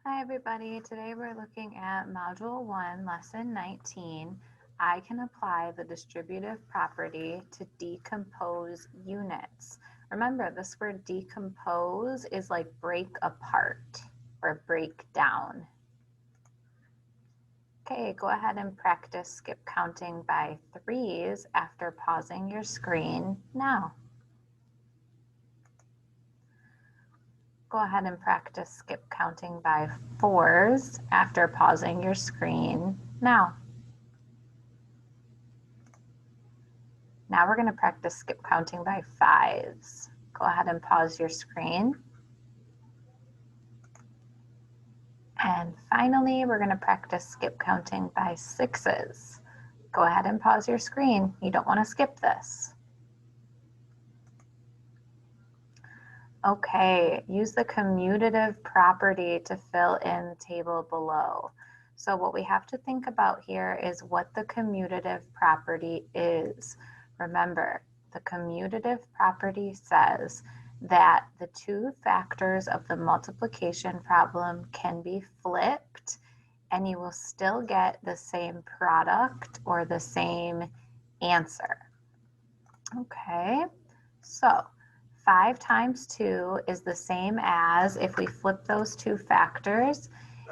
Hi everybody, today we're looking at Module 1, Lesson 19. I can apply the distributive property to decompose units. Remember, this word decompose is like break apart or break down. Okay, go ahead and practice skip counting by threes after pausing your screen now. Go ahead and practice skip counting by fours after pausing your screen now. Now we're going to practice skip counting by fives. Go ahead and pause your screen. And finally, we're going to practice skip counting by sixes. Go ahead and pause your screen. You don't want to skip this. Okay, use the commutative property to fill in the table below. So what we have to think about here is what the commutative property is. Remember, the commutative property says that the two factors of the multiplication problem can be flipped and you will still get the same product or the same answer. Okay, so 5 times 2 is the same as, if we flip those two factors,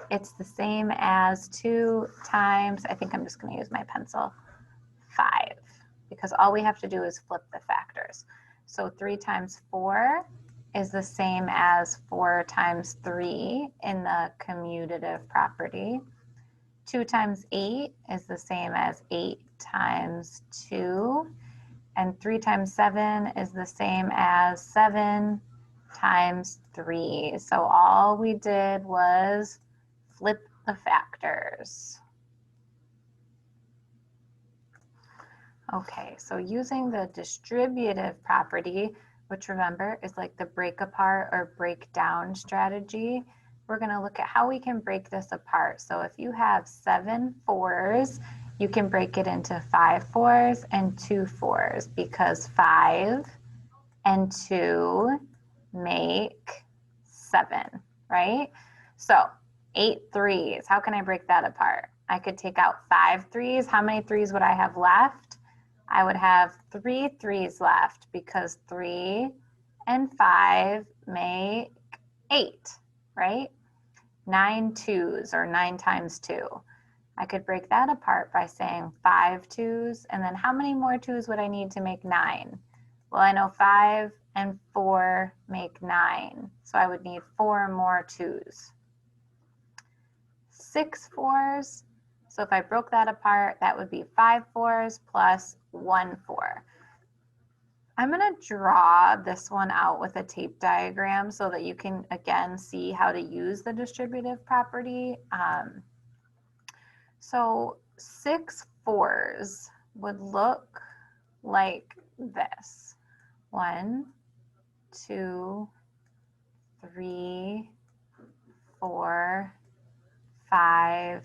it's the same as 2 times, I think I'm just going to use my pencil, 5, because all we have to do is flip the factors. So 3 times 4 is the same as 4 times 3 in the commutative property. 2 times 8 is the same as 8 times 2. And 3 times 7 is the same as 7 times 3. So all we did was flip the factors. Okay, so using the distributive property, which remember is like the break apart or break down strategy, we're going to look at how we can break this apart. So if you have 7 fours, you can break it into 5 fours and 2 fours because 5 and 2 make 7, right? So 8 threes, how can I break that apart? I could take out 5 threes. How many threes would I have left? I would have 3 threes left because 3 and 5 make 8, right? 9 twos or 9 times 2. I could break that apart by saying 5 twos, and then how many more twos would I need to make 9? Well, I know 5 and 4 make 9, so I would need 4 more twos. 6 fours, so if I broke that apart, that would be 5 fours plus 1 4. I'm going to draw this one out with a tape diagram so that you can, again, see how to use the distributive property. So 6 fours would look like this. 1, 2, 3, 4, 5,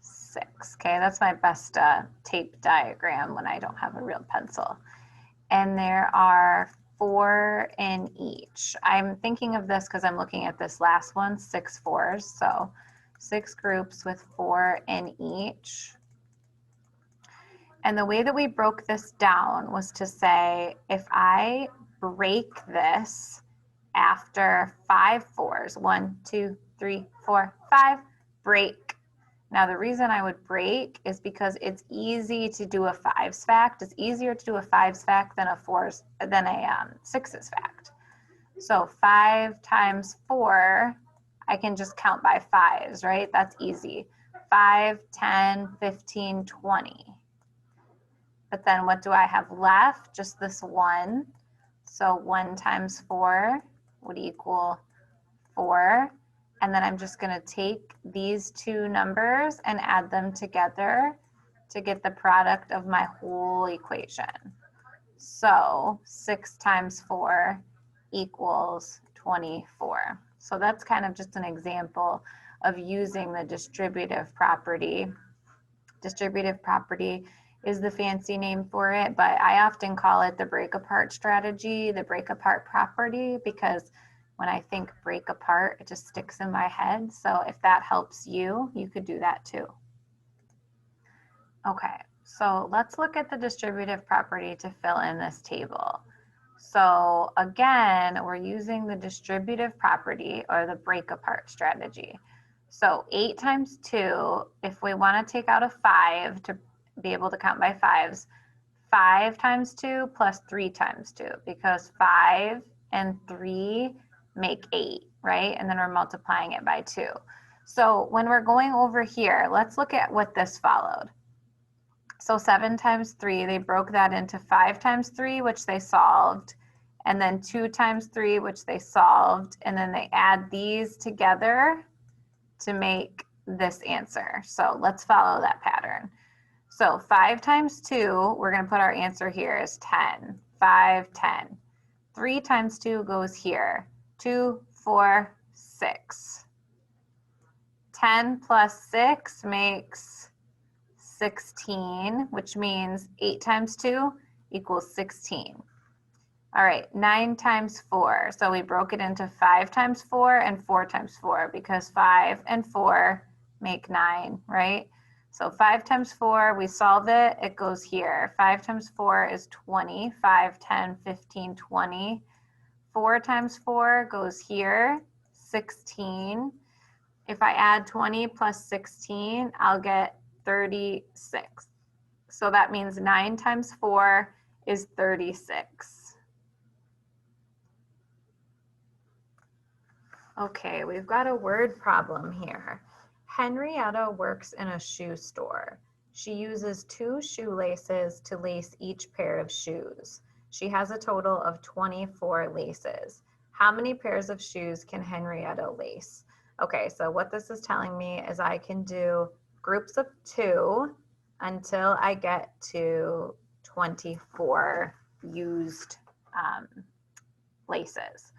6. Okay, that's my best tape diagram when I don't have a real pencil. And there are 4 in each. I'm thinking of this because I'm looking at this last one, 6 fours. So 6 groups with 4 in each. And the way that we broke this down was to say, if I break this after 5 fours, 1, 2, 3, 4, 5, break. Now the reason I would break is because it's easy to do a 5s fact. It's easier to do a 5s fact than a 6s fact. So 5 times 4, I can just count by 5s, right? That's easy. 5, 10, 15, 20. But then what do I have left? Just this 1. So 1 times 4 would equal 4. And then I'm just going to take these two numbers and add them together to get the product of my whole equation. So 6 times 4 equals 24. So that's kind of just an example of using the distributive property. Distributive property is the fancy name for it, but I often call it the break apart strategy, the break apart property, because When I think break apart, it just sticks in my head. So if that helps you, you could do that too. Okay, so let's look at the distributive property to fill in this table. So again, we're using the distributive property or the break apart strategy. So 8 times 2, if we want to take out a 5 to be able to count by fives, 5 times 2 plus 3 times 2, because 5 and 3 make 8, right? And then we're multiplying it by 2. So when we're going over here, let's look at what this followed. So 7 times 3, they broke that into 5 times 3, which they solved, and then 2 times 3, which they solved, and then they add these together to make this answer. So let's follow that pattern. So 5 times 2, we're going to put our answer here is 10. 5, 10. 3 times 2 goes here. 2, 4, 6. 10 plus 6 makes 16, which means 8 times 2 equals 16. All right, 9 times 4. So we broke it into 5 times 4 and 4 times 4 because 5 and 4 make 9, right? So 5 times 4, we solve it, it goes here. 5 times 4 is 20, 5, 10, 15, 20. 4 times 4 goes here, 16. If I add 20 plus 16, I'll get 36. So that means 9 times 4 is 36. Okay, we've got a word problem here. Henrietta works in a shoe store. She uses 2 shoelaces to lace each pair of shoes. She has a total of 24 laces. How many pairs of shoes can Henrietta lace? Okay, so what this is telling me is I can do groups of 2 until I get to 24 used laces.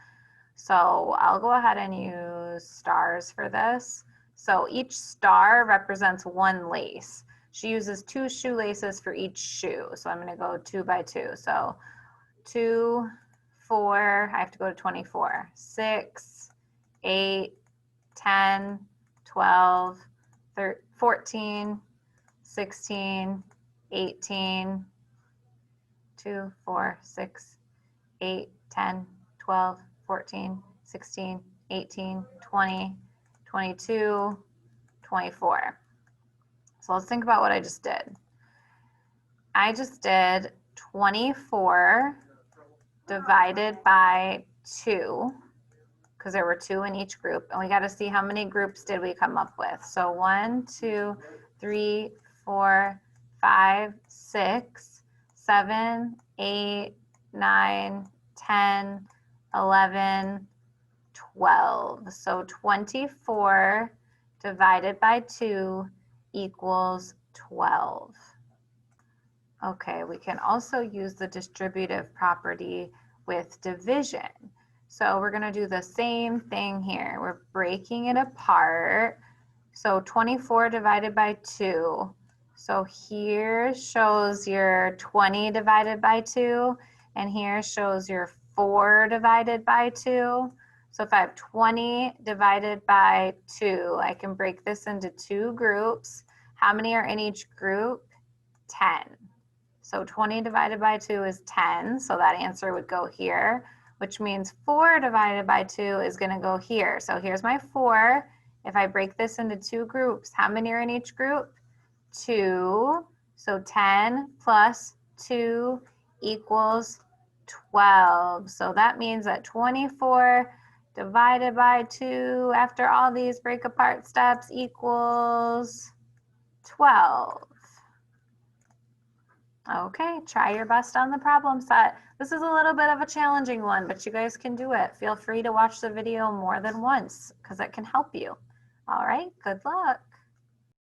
So I'll go ahead and use stars for this. So each star represents 1 lace. She uses 2 shoelaces for each shoe. So I'm going to go 2 by 2. So 2, 4, I have to go to 24. 6, 8, 10, 12, 13, 14, 16, 18, 2, 4, 6, 8, 10, 12, 14, 16, 18, 20, 22, 24. So let's think about what I just did. I just did 24 divided by 2, because there were 2 in each group, and we got to see how many groups did we come up with. So 1, 2, 3, 4, 5, 6, 7, 8, 9, 10, 11, 12. So 24 divided by 2 equals 12. Okay, we can also use the distributive property with division. So we're going to do the same thing here. We're breaking it apart. So 24 divided by 2. So here shows your 20 divided by 2, and here shows your 4 divided by 2. So if I have 20 divided by 2, I can break this into 2 groups. How many are in each group? 10. So 20 divided by 2 is 10, so that answer would go here, which means 4 divided by 2 is going to go here. So here's my 4. If I break this into 2 groups, how many are in each group? 2. So 10 plus 2 equals 12. So that means that 24 divided by 2 after all these break apart steps equals 12. Okay, try your best on the problem set. This is a little bit of a challenging one, but you guys can do it. Feel free to watch the video more than once because it can help you. All right, good luck.